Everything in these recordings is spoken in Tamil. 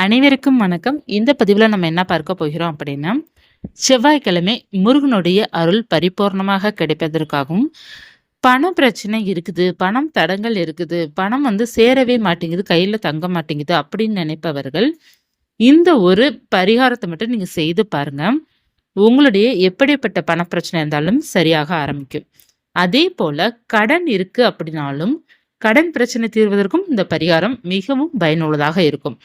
அனைவருக்கும் வணக்கம். இந்த பதிவுல நம்ம என்ன பார்க்க போகிறோம் அப்படின்னா, செவ்வாய்க்கிழமை முருகனுடைய அருள் பரிபூர்ணமாக கிடைப்பதற்காகவும், பண பிரச்சனை இருக்குது, பணம் தடங்கல் இருக்குது, பணம் சேரவே மாட்டேங்குது, கையில தங்க மாட்டேங்குது அப்படின்னு நினைப்பவர்கள், இந்த ஒரு பரிகாரத்த மட்டும் நீங்க செய்து பாருங்க. உங்களுடைய எப்படிப்பட்ட பணப்பிரச்சனை இருந்தாலும் சரியாக ஆரம்பிக்கும். அதேபோல கடன் இருக்கு அப்படின்னாலும், கடன் பிரச்சனை தீர்வதற்கும் இந்த பரிகாரம் மிகவும் பயனுள்ளதாக இருக்கும்.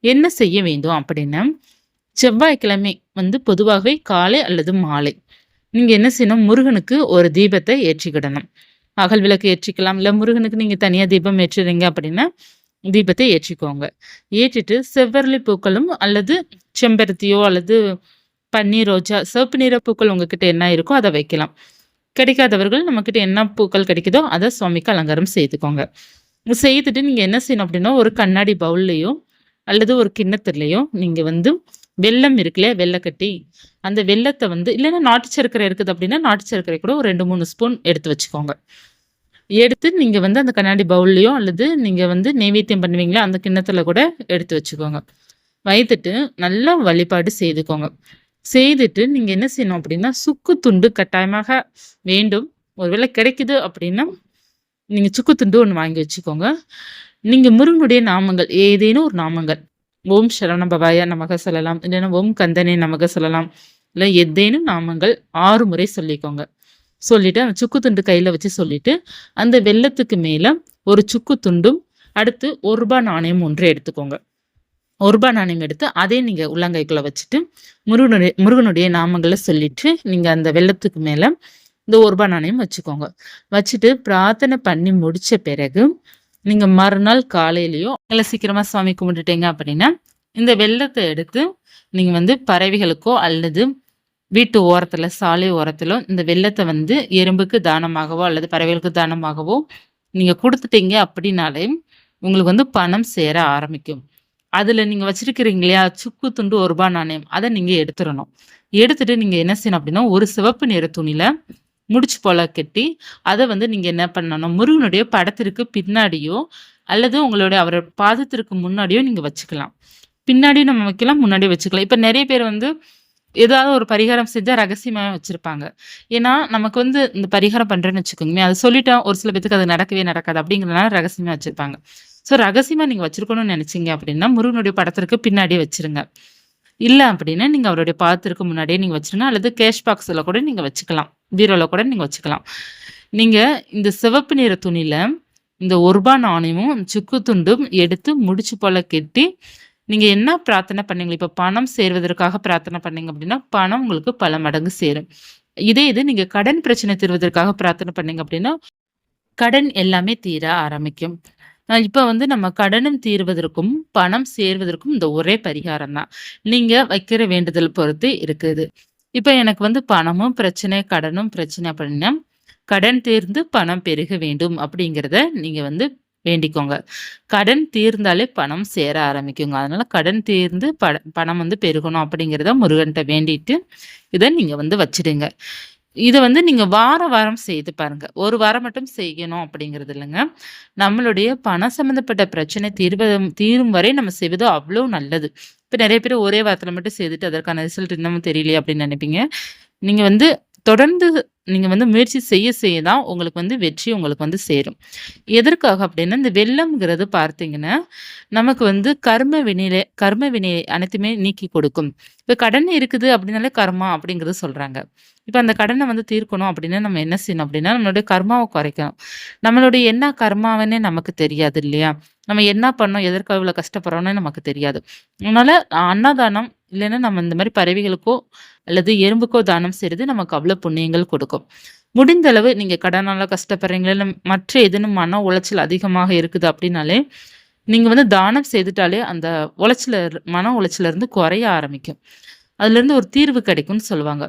என்ன செய்ய வேண்டும் அப்படின்னா, செவ்வாய்க்கிழமை பொதுவாகவே காலை அல்லது மாலை. நீங்க என்ன செய்யணும், முருகனுக்கு ஒரு தீபத்தை ஏற்றிக்கிடணும். அகல் விளக்கு ஏற்றிக்கலாம். இல்ல முருகனுக்கு நீங்க தனியா தீபம் ஏற்றுறீங்க அப்படின்னா, தீபத்தை ஏற்றிக்கோங்க. ஏற்றிட்டு செவ்வரளி பூக்களும் அல்லது செம்பருத்தியோ அல்லது பன்னீர் ரோஜா, சிவப்பு நிற பூக்கள் உங்ககிட்ட என்ன இருக்கோ அத வைக்கலாம். கிடைக்காதவர்கள் நம்மகிட்ட என்ன பூக்கள் கிடைக்குதோ அத சுவாமிக்கு அலங்காரம் செய்துக்கோங்க. செய்துட்டு நீங்க என்ன செய்யணும் அப்படின்னா, ஒரு கண்ணாடி பவுல்லயோ அல்லது ஒரு கிண்ணத்துலயோ நீங்க வெல்லம் இருக்கு இல்லையா? வெல்லக்கட்டி. அந்த வெல்லத்த இல்லன்னா நாட்டு சர்க்கரை இருக்குது அப்படின்னா, நாட்டு சர்க்கரை கூட ஒரு 2, 3 ஸ்பூன் எடுத்து வச்சுக்கோங்க. எடுத்து நீங்க அந்த கண்ணாடி பவுல்லயோ அல்லது நீங்க நெய்வேத்தியம் பண்ணுவீங்களா? அந்த கிண்ணத்துல கூட எடுத்து வச்சுக்கோங்க. வைத்துட்டு நல்லா வழிபாடு செய்துக்கோங்க. செய்துட்டு நீங்க என்ன செய்யணும் அப்படின்னா, சுக்கு துண்டு கட்டாயமாக வேண்டும். ஒருவேளை கிடைக்குது அப்படின்னா, நீங்க சுக்கு துண்டு ஒண்ணு வாங்கி வச்சுக்கோங்க. நீங்க முருகனுடைய நாமங்கள் ஏதேனும் ஒரு நாமங்கள். ஓம் சரவண பவாய நமக சொல்லலாம். இல்லைன்னா ஓம் கந்தனே நமக சொல்லலாம். இல்ல ஏதேனும் நாமங்கள் 6 முறை சொல்லிக்கோங்க. சொல்லிட்டு அந்த சுக்கு துண்டு கையில வச்சு சொல்லிட்டு, அந்த வெல்லத்துக்கு மேல ஒரு சுக்கு துண்டும், அடுத்து ரூ. 1 நாணயம் 1 எடுத்துக்கோங்க. ரூ. 1 நாணயம் எடுத்து அதே நீங்க உள்ளங்கைக்குள்ள வச்சுட்டு, முருகனுடைய நாமங்கள சொல்லிட்டு, நீங்க அந்த வெல்லத்துக்கு மேல இந்த ரூ. 1 நாணயம் வச்சுக்கோங்க. வச்சுட்டு பிரார்த்தனை பண்ணி முடிச்ச பிறகு, நீங்க மறுநாள் காலையிலயோ இல்ல சீக்கிரமா சாமி கும்பிட்டுட்டீங்க அப்படின்னா, இந்த வெல்லத்த எடுத்து நீங்க பறவைகளுக்கோ அல்லது வீட்டு ஓரத்துல, சாலை ஓரத்திலோ இந்த வெல்லத்த எறும்புக்கு தானமாகவோ அல்லது பறவைகளுக்கு தானமாகவோ நீங்க குடுத்துட்டீங்க அப்படின்னாலே, உங்களுக்கு பணம் சேர ஆரம்பிக்கும். அதுல நீங்க வச்சிருக்கிறீங்க இல்லையா? சுக்கு துண்டு ரூ. 1 நாணயம். அத நீங்க எடுத்துறணும். எடுத்துட்டு நீங்க என்ன செய்யணும் அப்படின்னா, ஒரு சிவப்பு நிற துணியில முடிச்சு போல கட்டி, அத நீங்க என்ன பண்ணணும், முருகனுடைய படத்திற்கு பின்னாடியோ, அல்லது உங்களுடைய அவரோட பாதத்திற்கு முன்னாடியோ நீங்க வச்சுக்கலாம். பின்னாடியும் நம்ம வைக்கலாம், முன்னாடியும் வச்சுக்கலாம். இப்ப நெறைய பேர் ஏதாவது ஒரு பரிகாரம் செஞ்சா ரகசியமா வச்சிருப்பாங்க. ஏன்னா, நமக்கு இந்த பரிகாரம் பண்றேன்னு வச்சுக்கோங்களேன், அத சொல்லிட்டா ஒரு சில பேத்துக்கு அது நடக்கவே நடக்காது. அப்படிங்கிறதுனால ரகசியமா வச்சிருப்பாங்க. ரகசியமா நீங்க வச்சிருக்கணும்னு நெனைச்சீங்க அப்படின்னா, முருகனுடைய படத்திற்கு பின்னாடியே வச்சுருங்க. இல்ல அப்படின்னா, நீங்க அவருடைய பாதத்திற்கு முன்னாடியே நீங்க வச்சுருங்க. அல்லது கேஷ் பாக்ஸ்ல கூட நீங்க வச்சுக்கலாம். பீரோல கூட நீங்க வச்சுக்கலாம். நீங்க இந்த சிவப்பு நிற துணியில இந்த ரூ. 1 நாணயமும், சுக்கு துண்டும் எடுத்து முடிச்சு போல கட்டி, நீங்க என்ன பிரார்த்தனை பண்ணீங்களோ, இப்ப பணம் சேர்வதற்காக பிரார்த்தனை பண்ணீங்க அப்படின்னா, பணம் உங்களுக்கு பல மடங்கு சேரும். இதே இது நீங்க கடன் பிரச்சனை தீர்வதற்காக பிரார்த்தனை பண்ணீங்க அப்படின்னா, கடன் எல்லாமே தீர ஆரம்பிக்கும். இப்ப நம்ம கடனும் தீர்வதற்கும், பணம் சேர்வதற்கும் இந்த ஒரே பரிகாரம் தான். நீங்க வைக்கிற வேண்டுதல் பொறுத்து இருக்குது. இப்ப எனக்கு பணமும் பிரச்சனை, கடனும் பிரச்சனை அப்படின்னா, கடன் தீர்ந்து பணம் பெருக வேண்டும் அப்படிங்கிறத நீங்க வேண்டிக்கோங்க. கடன் தீர்ந்தாலே பணம் சேர ஆரம்பிக்குங்க. அதனால கடன் தீர்ந்து பணம் பெருகணும் அப்படிங்கிறத முருகன்ட்ட வேண்டிட்டு, இத நீங்க வச்சுடுங்க. இத நீங்க வாரம் செய்து பாருங்க. 1 வாரம் மட்டும் செய்யணும் அப்படிங்கிறது இல்லங்க. நம்மளுடைய பணம் சம்மந்தப்பட்ட பிரச்சனை தீரும் வரை நம்ம செய்வது அவ்ளோ நல்லது. இப்ப நெறைய பேர் ஒரே வாரத்துல மட்டும் செய்துட்டு அதற்கான ரிசல்ட் இன்னமும் தெரியலையே அப்படின்னு நெனைப்பீங்க. நீங்க தொடர்ந்து நீங்க முயற்சி செய்ய தான் உங்களுக்கு வெற்றி உங்களுக்கு சேரும். எதற்காக அப்படின்னா, இந்த வெல்லம்ங்கிறது பார்த்தீங்கன்னா, நமக்கு கர்ம வினை அனைத்துமே நீக்கி கொடுக்கும். இப்ப கடன் இருக்குது அப்படின்னாலே கர்மா அப்படிங்கிறது சொல்றாங்க. இப்ப அந்த கடன தீர்க்கணும் அப்படின்னா, நம்ம என்ன செய்யணும் அப்படின்னா, நம்மளுடைய கர்மாவ குறைக்கணும். நம்மளுடைய என்ன கர்மாவுன்னே நமக்கு தெரியாது இல்லையா? நம்ம என்ன பண்ணோம், எதற்காக இவ்வளோ கஷ்டப்படுறோம்னே நமக்கு தெரியாது. அதனால அன்னதானம் இல்லைன்னா நம்ம இந்த மாரி பறவைகளுக்கோ அல்லது எறும்புக்கோ தானம் செய்றது நமக்கு அவ்வளோ புண்ணியங்கள் கொடுக்கும். முடிந்த அளவு நீங்க கடனால கஷ்டப்படுறீங்களா, இல்ல மற்ற ஏதேனும் மன உளைச்சல் அதிகமாக இருக்குது அப்படின்னாலே, நீங்க தானம் செய்துட்டாலே அந்த மன உளைச்சல்ல இருந்து குறைய ஆரம்பிக்கும். அதுலேருந்து ஒரு தீர்வு கிடைக்கும்னு சொல்லுவாங்க.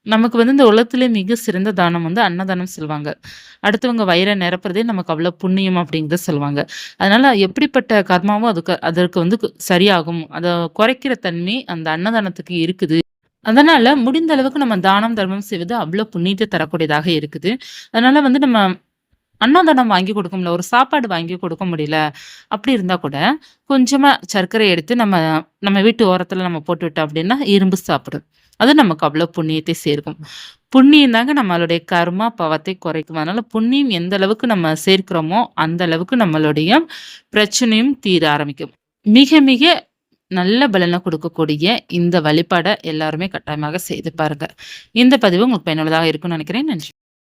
நமக்கு இந்த உலகத்திலே மிக சிறந்த தானம் அன்னதானம் சொல்லுவாங்க. அடுத்தவங்க வயிற நிரப்புறதே நமக்கு அவ்வளோ புண்ணியம் அப்படிங்கிறத சொல்லுவாங்க. அதனால எப்படிப்பட்ட கர்மாவும் அதற்கு சரியாகும். அத குறைக்கிற தன்மை அந்த அன்னதானத்துக்கு இருக்குது. அதனால முடிந்த அளவுக்கு நம்ம தானம், தர்மம் செய்வது அவ்ளோ புண்ணியத்த தரக்கூடியதாக இருக்குது. அதனால நம்ம அன்னதானம் வாங்கி கொடுக்க முடியல, ஒரு சாப்பாடு வாங்கி கொடுக்க முடியல. அப்படி இருந்தா கூட, கொஞ்சமா சர்க்கரை எடுத்து நம்ம நம்ம வீட்டு ஓரத்துல நம்ம போட்டுவிட்டோம் அப்படின்னா, இரும்பு சாப்பிடும். அது நமக்கு அவ்வளோ புண்ணியத்தை சேர்க்கும். புண்ணியம் தாங்க நம்மளுடைய கர்மா பாவத்தை குறைக்கும். அதனால புண்ணியம் எந்த அளவுக்கு நம்ம சேர்க்கிறோமோ, அந்த அளவுக்கு நம்மளுடைய பிரச்சனையும் தீர ஆரம்பிக்கும். மிக மிக நல்ல பலன குடுக்கக்கூடிய இந்த வழிபாட எல்லாருமே கட்டாயமாக செய்து பாருங்க. இந்த பதிவு உங்களுக்கு பயனுள்ளதாக இருக்கும்னு நினைக்கிறேன். நன்றி.